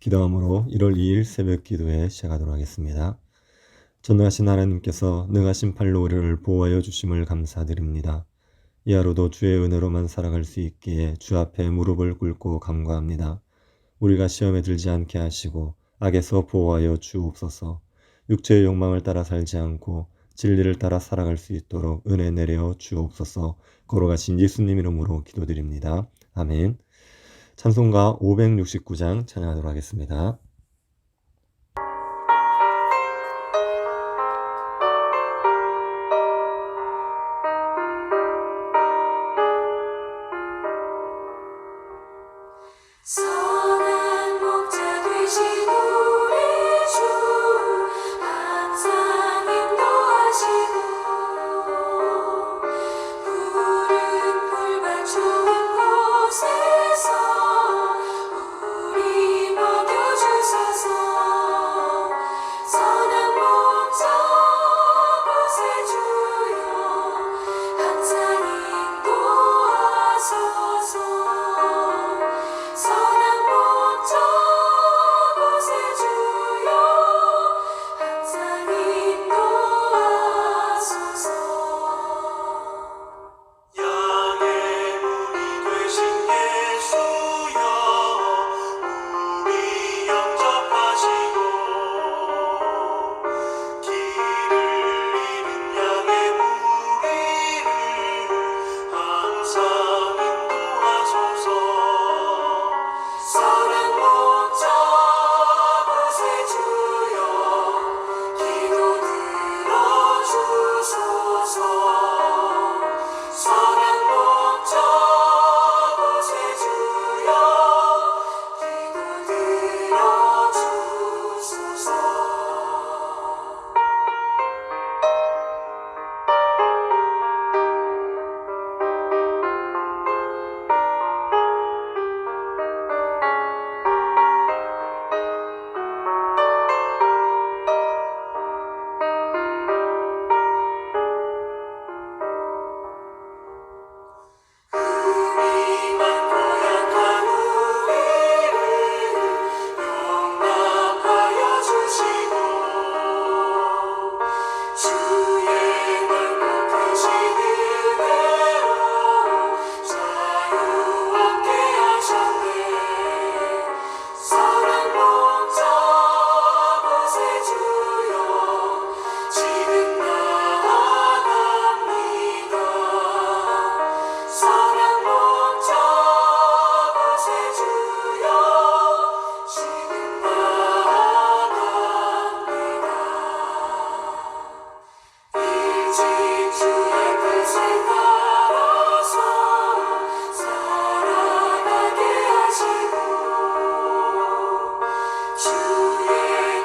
기도함으로 1월 2일 새벽 기도에 시작하도록 하겠습니다. 전능하신 하나님께서 능하신 팔로 우리를 보호하여 주심을 감사드립니다. 이 하루도 주의 은혜로만 살아갈 수 있기에 주 앞에 무릎을 꿇고 감사합니다. 우리가 시험에 들지 않게 하시고 악에서 보호하여 주옵소서. 육체의 욕망을 따라 살지 않고 진리를 따라 살아갈 수 있도록 은혜 내려 주옵소서. 걸어가신 예수님 이름으로 기도드립니다. 아멘. 찬송가 569장 찬양하도록 하겠습니다. 선한 목자 되신 우리 주 항상 인도하시고 푸른 풀밭 좋은 곳에서 우리 먹여주소서. 선한 목자 구세주여 항상 인도하소서. 선한 목자 구세주여 항상 인도하소서. 양의 문이 되신 예수여 우리 영접하시고 길을 잃은 양의 무리를 항상 인도하소서. 선한 목자 구세주여 기도 들어주소서. 선한 목자 구세주여 기도 들어주소서. 우리만 고약한 우리를 용납하여 주시고 주의 넓고 크신 은혜로 자유롭게 하셨네. 선한 목자 구세주여 지금 나아갑니다. 선한 목자 구세주여 지금 나아갑니다. 일찍 주의 뜻을 따라서 살아가게 하시고 주의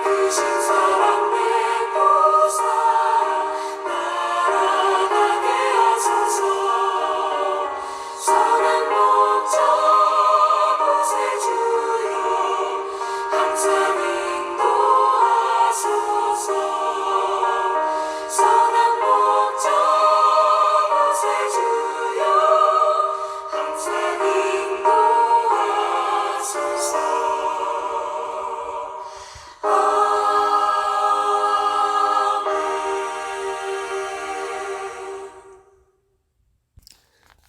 크신 사랑 베푸사 날아가게 하소서. 선한 목자 구세주여 항상 인도하소서. 선한 목자 구세주여 항상 인도하소서.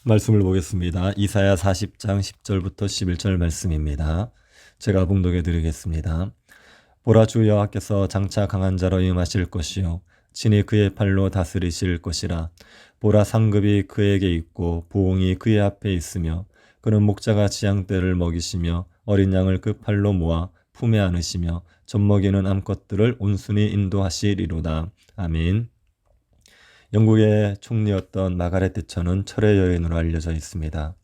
말씀을 보겠습니다. 이사야 40장 10절부터 11절 말씀입니다. 제가 봉독해 드리겠습니다. 보라, 주 여호와께서 장차 강한 자로 임하실 것이요 친히 그의 팔로 다스리실 것이라. 보라, 상급이 그에게 있고 보응이 그의 앞에 있으며 그는 목자가 지향대를 먹이시며 어린 양을 그 팔로 모아 품에 안으시며 젖먹이는 암컷들을 온순히 인도하시리로다. 아멘. 영국의 총리였던 마가렛 대처는 철의 여인으로 알려져 있습니다.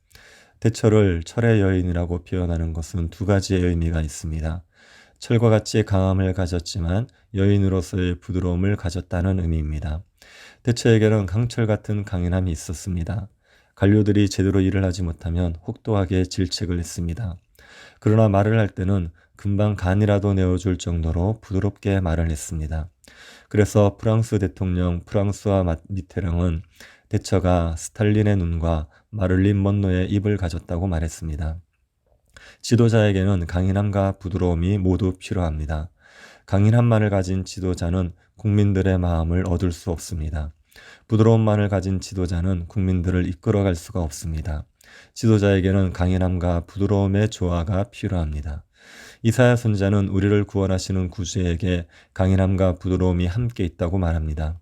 대처를 철의 여인이라고 표현하는 것은 두 가지의 의미가 있습니다. 철과 같이 강함을 가졌지만 여인으로서의 부드러움을 가졌다는 의미입니다. 대처에게는 강철 같은 강인함이 있었습니다. 관료들이 제대로 일을 하지 못하면 혹독하게 질책을 했습니다. 그러나 말을 할 때는 금방 간이라도 내어줄 정도로 부드럽게 말을 했습니다. 그래서 프랑스 대통령 프랑스와 미테랑은 대처가 스탈린의 눈과 마를린 먼로의 입을 가졌다고 말했습니다. 지도자에게는 강인함과 부드러움이 모두 필요합니다. 강인함만을 가진 지도자는 국민들의 마음을 얻을 수 없습니다. 부드러움만을 가진 지도자는 국민들을 이끌어갈 수가 없습니다. 지도자에게는 강인함과 부드러움의 조화가 필요합니다. 이사야 선지자는 우리를 구원하시는 구주에게 강인함과 부드러움이 함께 있다고 말합니다.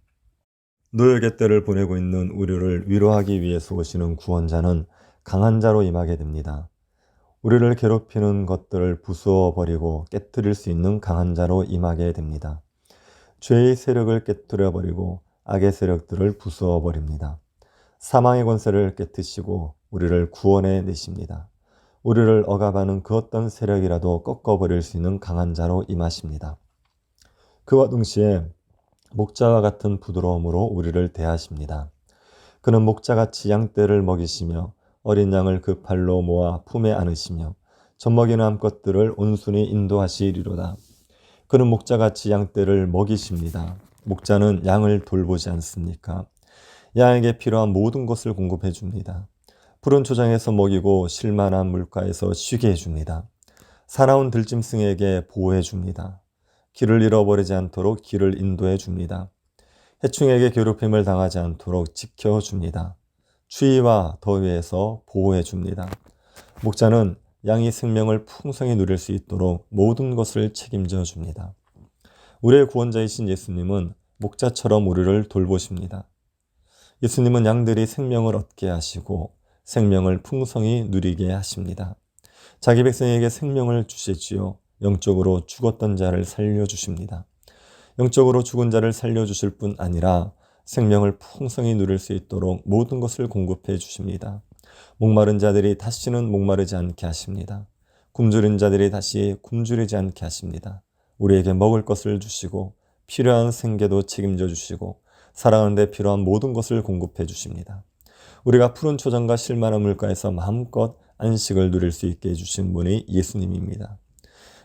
노역의 때를 보내고 있는 우리를 위로하기 위해서 오시는 구원자는 강한 자로 임하게 됩니다. 우리를 괴롭히는 것들을 부수어 버리고 깨뜨릴 수 있는 강한 자로 임하게 됩니다. 죄의 세력을 깨뜨려 버리고 악의 세력들을 부수어 버립니다. 사망의 권세를 깨뜨시고 우리를 구원해 내십니다. 우리를 억압하는 그 어떤 세력이라도 꺾어버릴 수 있는 강한 자로 임하십니다. 그와 동시에 목자와 같은 부드러움으로 우리를 대하십니다. 그는 목자같이 양떼를 먹이시며 어린 양을 그 팔로 모아 품에 안으시며 젖먹이는 암컷들을 온순히 인도하시리로다. 그는 목자같이 양떼를 먹이십니다. 목자는 양을 돌보지 않습니까? 양에게 필요한 모든 것을 공급해 줍니다. 푸른 초장에서 먹이고 쉴만한 물가에서 쉬게 해줍니다. 사나운 들짐승에게 보호해 줍니다. 길을 잃어버리지 않도록 길을 인도해 줍니다. 해충에게 괴롭힘을 당하지 않도록 지켜줍니다. 추위와 더위에서 보호해 줍니다. 목자는 양이 생명을 풍성히 누릴 수 있도록 모든 것을 책임져 줍니다. 우리의 구원자이신 예수님은 목자처럼 우리를 돌보십니다. 예수님은 양들이 생명을 얻게 하시고 생명을 풍성히 누리게 하십니다. 자기 백성에게 생명을 주시지요. 영적으로 죽었던 자를 살려주십니다. 영적으로 죽은 자를 살려주실 뿐 아니라 생명을 풍성히 누릴 수 있도록 모든 것을 공급해 주십니다. 목마른 자들이 다시는 목마르지 않게 하십니다. 굶주린 자들이 다시 굶주리지 않게 하십니다. 우리에게 먹을 것을 주시고 필요한 생계도 책임져 주시고 살아가는 데 필요한 모든 것을 공급해 주십니다. 우리가 푸른 초장과 쉴만한 물가에서 마음껏 안식을 누릴 수 있게 해주신 분이 예수님입니다.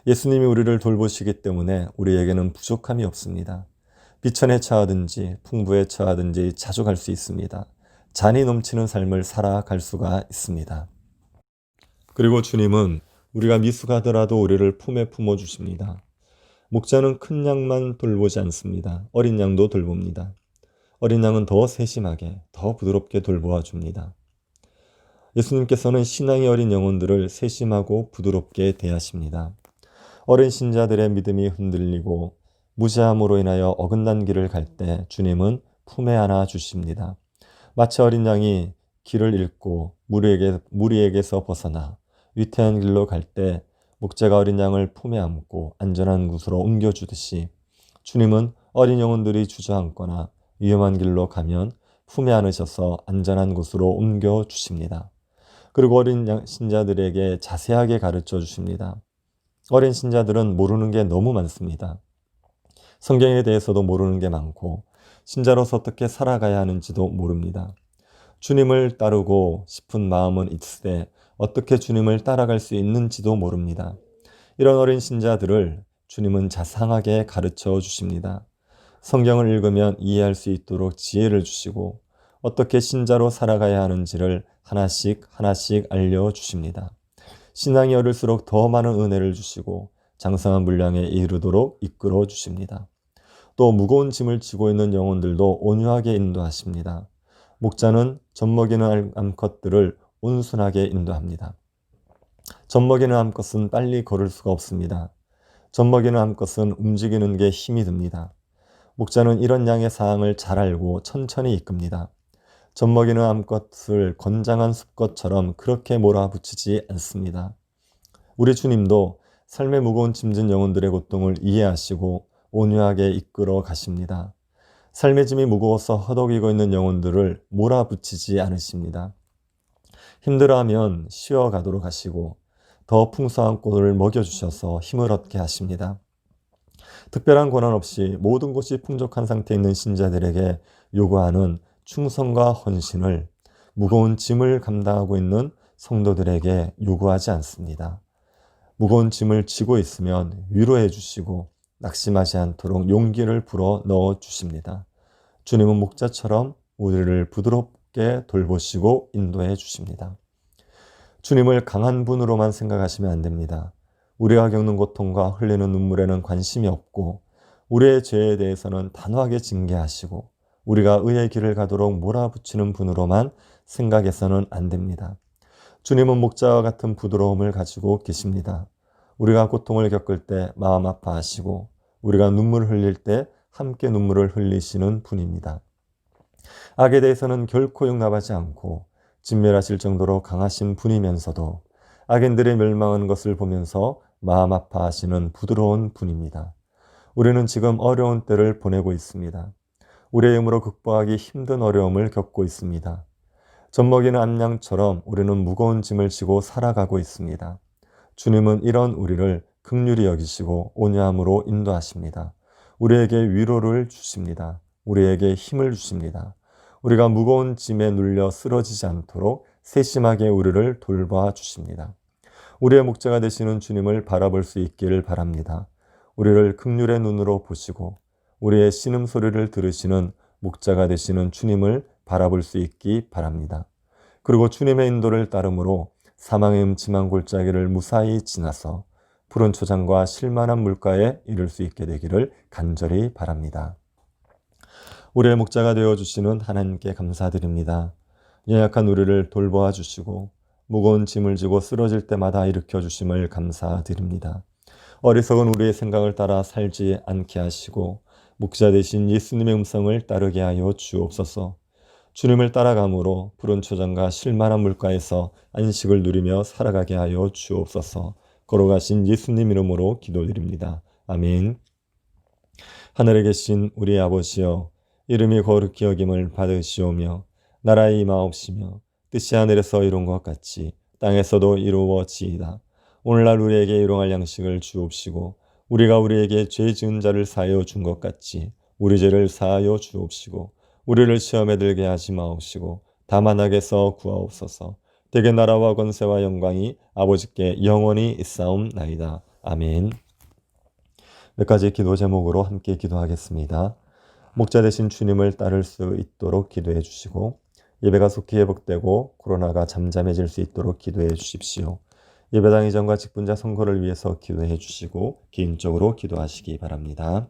예수님이 우리를 돌보시기 때문에 우리에게는 부족함이 없습니다. 비천에 처하든지 풍부에 처하든지 자주 갈 수 있습니다. 잔이 넘치는 삶을 살아갈 수가 있습니다. 그리고 주님은 우리가 미숙하더라도 우리를 품에 품어주십니다. 목자는 큰 양만 돌보지 않습니다. 어린 양도 돌봅니다. 어린 양은 더 세심하게, 더 부드럽게 돌보아 줍니다. 예수님께서는 신앙이 어린 영혼들을 세심하고 부드럽게 대하십니다. 어린 신자들의 믿음이 흔들리고 무지함으로 인하여 어긋난 길을 갈 때 주님은 품에 안아 주십니다. 마치 어린 양이 길을 잃고 무리에게서 벗어나 위태한 길로 갈 때 목자가 어린 양을 품에 안고 안전한 곳으로 옮겨주듯이 주님은 어린 영혼들이 주저앉거나 위험한 길로 가면 품에 안으셔서 안전한 곳으로 옮겨주십니다. 그리고 어린 신자들에게 자세하게 가르쳐 주십니다. 어린 신자들은 모르는 게 너무 많습니다. 성경에 대해서도 모르는 게 많고 신자로서 어떻게 살아가야 하는지도 모릅니다. 주님을 따르고 싶은 마음은 있으되 어떻게 주님을 따라갈 수 있는지도 모릅니다. 이런 어린 신자들을 주님은 자상하게 가르쳐 주십니다. 성경을 읽으면 이해할 수 있도록 지혜를 주시고 어떻게 신자로 살아가야 하는지를 하나씩 알려주십니다. 신앙이 어릴수록 더 많은 은혜를 주시고 장성한 분량에 이르도록 이끌어 주십니다. 또 무거운 짐을 지고 있는 영혼들도 온유하게 인도하십니다. 목자는 젖먹이는 암컷들을 온순하게 인도합니다. 젖먹이는 암컷은 빨리 걸을 수가 없습니다. 젖먹이는 암컷은 움직이는 게 힘이 듭니다. 목자는 이런 양의 사항을 잘 알고 천천히 이끕니다. 젖먹이는 암컷을 건장한 숲것처럼 그렇게 몰아붙이지 않습니다. 우리 주님도 삶의 무거운 짐진 영혼들의 고통을 이해하시고 온유하게 이끌어 가십니다. 삶의 짐이 무거워서 허덕이고 있는 영혼들을 몰아붙이지 않으십니다. 힘들어하면 쉬어가도록 하시고 더 풍성한 꼴을 먹여주셔서 힘을 얻게 하십니다. 특별한 권한 없이 모든 것이 풍족한 상태에 있는 신자들에게 요구하는 충성과 헌신을 무거운 짐을 감당하고 있는 성도들에게 요구하지 않습니다. 무거운 짐을 지고 있으면 위로해 주시고 낙심하지 않도록 용기를 불어 넣어 주십니다. 주님은 목자처럼 우리를 부드럽게 돌보시고 인도해 주십니다. 주님을 강한 분으로만 생각하시면 안 됩니다. 우리가 겪는 고통과 흘리는 눈물에는 관심이 없고 우리의 죄에 대해서는 단호하게 징계하시고 우리가 의의 길을 가도록 몰아붙이는 분으로만 생각해서는 안 됩니다. 주님은 목자와 같은 부드러움을 가지고 계십니다. 우리가 고통을 겪을 때 마음 아파하시고 우리가 눈물을 흘릴 때 함께 눈물을 흘리시는 분입니다. 악에 대해서는 결코 용납하지 않고 진멸하실 정도로 강하신 분이면서도 악인들의 멸망하는 것을 보면서 마음 아파하시는 부드러운 분입니다. 우리는 지금 어려운 때를 보내고 있습니다. 우리의 힘으로 극복하기 힘든 어려움을 겪고 있습니다. 젖먹이는 암양처럼 우리는 무거운 짐을 지고 살아가고 있습니다. 주님은 이런 우리를 긍휼히 여기시고 온유함으로 인도하십니다. 우리에게 위로를 주십니다. 우리에게 힘을 주십니다. 우리가 무거운 짐에 눌려 쓰러지지 않도록 세심하게 우리를 돌봐 주십니다. 우리의 목자가 되시는 주님을 바라볼 수 있기를 바랍니다. 우리를 긍휼의 눈으로 보시고 우리의 신음소리를 들으시는 목자가 되시는 주님을 바라볼 수 있기 바랍니다. 그리고 주님의 인도를 따름으로 사망의 음침한 골짜기를 무사히 지나서 푸른 초장과 실만한 물가에 이를 수 있게 되기를 간절히 바랍니다. 우리의 목자가 되어주시는 하나님께 감사드립니다. 연약한 우리를 돌보아 주시고 무거운 짐을 지고 쓰러질 때마다 일으켜 주심을 감사드립니다. 어리석은 우리의 생각을 따라 살지 않게 하시고 목자 되신 예수님의 음성을 따르게 하여 주옵소서. 주님을 따라감으로 푸른 초장과 실만한 물가에서 안식을 누리며 살아가게 하여 주옵소서. 걸어가신 예수님 이름으로 기도드립니다. 아멘. 하늘에 계신 우리 아버지여, 이름이 거룩히 여김을 받으시오며 나라의 임하옵시며 뜻이 하늘에서 이룬 것 같이 땅에서도 이루어지이다. 오늘날 우리에게 일용할 양식을 주옵시고 우리가 우리에게 죄 지은 자를 사하여 준 것 같이 우리 죄를 사하여 주옵시고 우리를 시험에 들게 하지 마옵시고 다만 악에서 구하옵소서. 대개 나라와 권세와 영광이 아버지께 영원히 있사옵나이다. 아멘. 몇 가지 기도 제목으로 함께 기도하겠습니다. 목자 되신 주님을 따를 수 있도록 기도해 주시고 예배가 속히 회복되고 코로나가 잠잠해질 수 있도록 기도해 주십시오. 예배당 이전과 직분자 선거를 위해서 기도해 주시고 개인적으로 기도하시기 바랍니다.